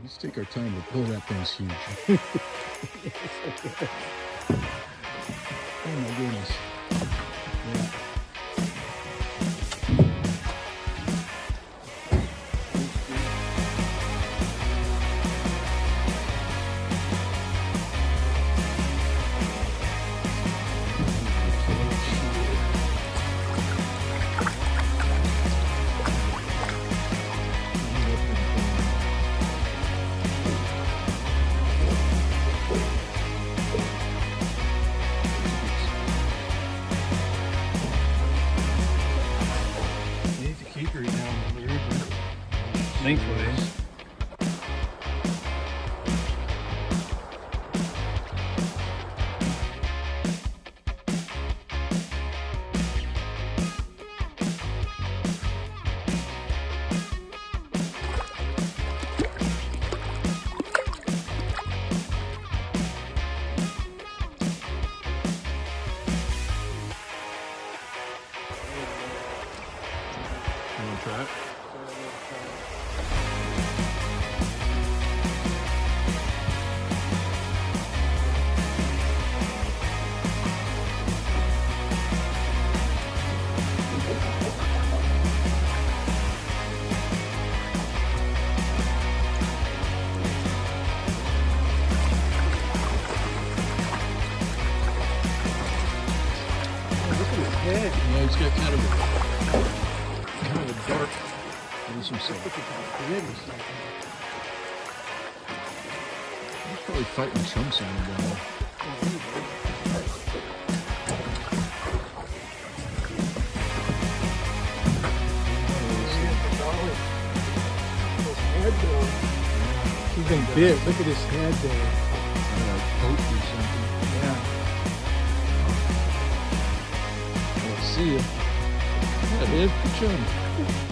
Let's take our time to pull that thing's huge. Oh my goodness. Yeah. Keep her down the river lengthways. You want to try it? Yeah, it's got kind of a dark. There's some stuff. He's probably fighting chunks on him down there. He's been bit. Look at his head there. Coat or something. Yeah. Let's see you. Yeah, Dave, good job.